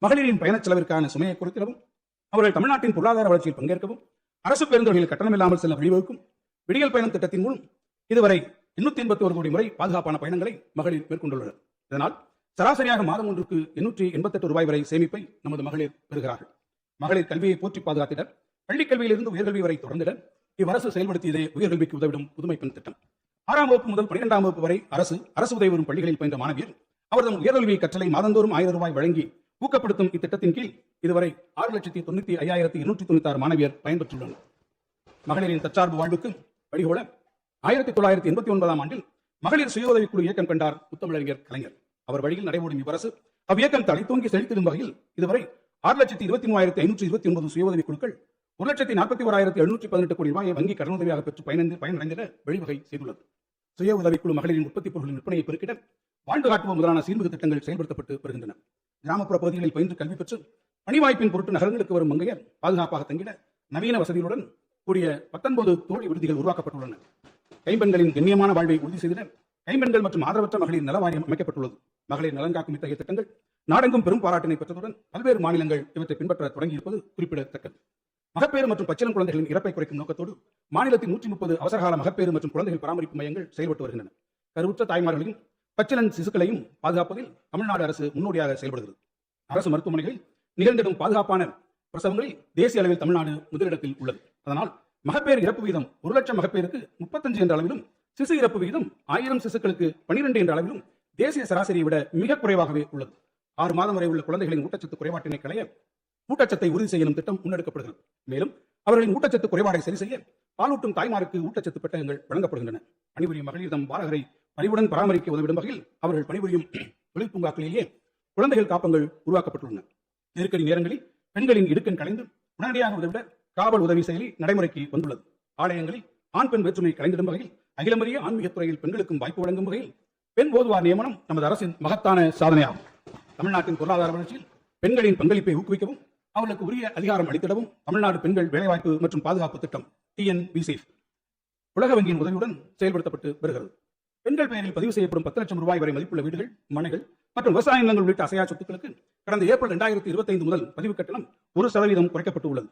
மகளிரின் பயணச் செலவிற்கான சுமையை குறைத்திடவும், அவர்கள் தமிழ்நாட்டின் பொருளாதார வளர்ச்சியில் பங்கேற்கவும், அரசு பேருந்துகளில் கட்டணம் இல்லாமல் செல்ல வழிவகுக்கும் விடியல் பயணம் திட்டத்தின் மூலம் இதுவரை 881 கோடி முறை பாதுகாப்பான பயணங்களை மகளிர் மேற்கொண்டுள்ளனர். இதனால் சராசரியாக மாதம் ஒன்றுக்கு 888 ரூபாய் வரை சேமிப்பை நமது மகளிர் பெறுகிறார்கள். மகளிர் கல்வியை போற்றி பாதுகாத்திட, பள்ளிக் கல்வியிலிருந்து உயர்கல்வி வரை தொடர்ந்திட இவ்வரசு செயல்படுத்தியதே உயர்கல்விக்கு உதவிடும் புதுமை பெண் திட்டம். 6ஆம் வகுப்பு முதல் 12ஆம் வகுப்பு வரை அரசு உதவி வரும் பள்ளிகளில் பயின்ற மாணவியர் அவரது உயர்கல்வி கற்றலை மாதந்தோறும் 1000 ரூபாய் வழங்கி ஊக்கப்படுத்தும் இத்திட்டத்தின் கீழ் இதுவரை 6,95,296 மாணவியர் பயன்பெற்றுள்ளனர். மகளிரின் தற்சார்பு வாழ்வுக்கு வழிகோல 1989ஆம் ஆண்டில் மகளிர் சுய உதவிக்குழு இயக்கம் கண்டார் முத்தமிழறிஞர் கலைஞர். அவர் வழியில் நடைபெறும் இவ்வரசு அவ்வியக்கம் தழைத்தோங்கி செழித்திடும் வகையில் இதுவரை 6,23,529 சுய உதவி குழுக்கள் 1,41,718 கோடி ரூபாயை வங்கி கடனுதவியாக பெற்று பயனடைந்திட வழிவகை செய்துள்ளது. சுய உதவிக்குழு மகளிரின் உற்பத்தி பொருட்களின் விற்பனையை பெருக்கிட வாழ்ந்து காட்டுவோம் முதலான சீர்மிகு திட்டங்கள் செயல்படுத்தப்பட்டு வருகின்றன. கிராமப்புற பகுதிகளில் பயின்று கல்வி பெற்று பணிவாய்ப்பின் பொருட்டு நகரங்களுக்கு வரும் மங்கையர் பாதுகாப்பாக தங்கிட நவீன வசதிகளுடன் கூடிய 19 தோழி விடுதிகள் உருவாக்கப்பட்டுள்ளன. கைம்பெண்களின் கண்ணியமான வாழ்வை உறுதி செய்திட கைம்பெண்கள் மற்றும் ஆதரவற்ற மகளிர் நல வாரியம் அமைக்கப்பட்டுள்ளது. மகளிர் நலன் காக்கும் இத்தகைய திட்டங்கள் நாடெங்கும் பெரும் பாராட்டினை பெற்றதுடன் பல்வேறு மாநிலங்கள் இவற்றை பின்பற்ற தொடங்கியிருப்பது குறிப்பிடத்தக்கது. மகப்பேறு மற்றும் பச்சிளம் குழந்தைகளின் இறப்பை குறைக்கும் நோக்கத்தோடு மாநிலத்தில் 130 அவசரகால மகப்பேறு மற்றும் குழந்தைகள் பராமரிப்பு மையங்கள் செயல்பட்டு வருகின்றன. கருவுற்ற தாய்மார்களையும் பச்சிளம் சிசுக்களையும் பாதுகாப்பதில் தமிழ்நாடு அரசு முன்னோடியாக செயல்படுகிறது. அரசு மருத்துவமனைகளில் நிகழ்ந்திடும் பாதுகாப்பான பிரசவங்களில் தேசிய அளவில் தமிழ்நாடு முதலிடத்தில் உள்ளது. அதனால் மகப்பேறு இறப்பு வீதம் 1 லட்சம் மகப்பேருக்கு 35 என்ற அளவிலும், சிசு இறப்பு விகிதம் 1000 சிசுக்களுக்கு 12 என்ற அளவிலும் தேசிய சராசரியை விட மிக குறைவாகவே உள்ளது. 6 மாதம் வரை உள்ள குழந்தைகளின் ஊட்டச்சத்து குறைபாட்டினை களைய ஊட்டச்சத்தை உறுதி செய்யும் திட்டம் முன்னெடுக்கப்படுகிறது. மேலும் அவர்களின் ஊட்டச்சத்து குறைபாடை சரி செய்ய பாலூட்டும் தாய்மாருக்கு ஊட்டச்சத்து பெட்டகங்கள் வழங்கப்படுகின்றன. பணிபுரியும் மகளிர் தம் பாலகரை பணிவுடன் பராமரிக்க உதவிடும் வகையில் அவர்கள் பணிபுரியும் தொழில் பூங்காக்களிலேயே குழந்தைகள் காப்பங்கள் உருவாக்கப்பட்டுள்ளன. நெருக்கடி நேரங்களில் பெண்களின் இடுக்கண் கலைந்து உடனடியாக உதவிட காவல் உதவி செயலி நடைமுறைக்கு வந்துள்ளது. ஆலயங்களில் ஆண் பெண் வேற்றுமை கலைந்திடும் வகையில் அகிலமறிய ஆன்மீகத் துறையில் பெண்களுக்கும் வாய்ப்பு வழங்கும் வகையில் பெண் ஓதுவார் நியமனம் நமது அரசின் மகத்தான சாதனையாகும். தமிழ்நாட்டின் பொருளாதார வளர்ச்சியில் பெண்களின் பங்களிப்பை ஊக்குவிக்கவும் அவர்களுக்கு உரிய அதிகாரம் அளித்திடவும் தமிழ்நாடு பெண்கள் வேலைவாய்ப்பு மற்றும் பாதுகாப்பு திட்டம் TNVSAFE உலக வங்கியின் உதவியுடன் செயல்படுத்தப்பட்டு வருகிறது. பெண்கள் பெயரில் பதிவு செய்யப்படும் 10 லட்சம் ரூபாய் வரை மதிப்புள்ள வீடுகள், மனைகள் மற்றும் விவசாய நிலங்கள் உள்ளிட்ட அசையா சொத்துக்களுக்கு கடந்த ஏப்ரல் 2025 முதல் பதிவு கட்டணம் 1% குறைக்கப்பட்டு உள்ளது.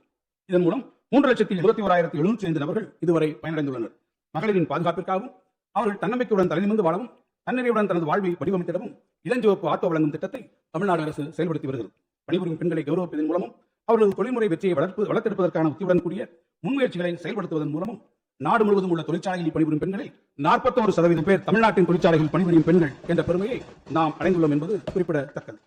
இதன் மூலம் 3,71,705 நபர்கள் இதுவரை பயனடைந்துள்ளனர். மகளிரின் பாதுகாப்பிற்காகவும் அவர்கள் தன்னம்பிக்கையுடன் தலைநிமிர்ந்து வாழவும் தன்னிறைவுடன் தனது வாழ்வை வடிவமைத்திடவும் இளஞ்சிவப்பு ஆட்டோ வழங்கும் திட்டத்தை தமிழ்நாடு அரசு செயல்படுத்தி வருகிறது. பணிபுரியும் பெண்களை கௌரவிப்பதன் மூலமும் அவர்களது தொழில்முறை வெற்றியை வளர்த்தெடுப்பதற்கான உத்தியுடன் கூடிய முன்முயற்சிகளை செயல்படுத்துவதன் மூலமும் நாடு முழுவதும் உள்ள தொழிற்சாலைகளில் பணிபுரியும் பெண்களில் 41% பேர் தமிழ்நாட்டின் தொழிற்சாலைகளில் பணிபுரியும் பெண்கள் என்ற பெருமையை நாம் அடைந்துள்ளோம் என்பது குறிப்பிடத்தக்கது.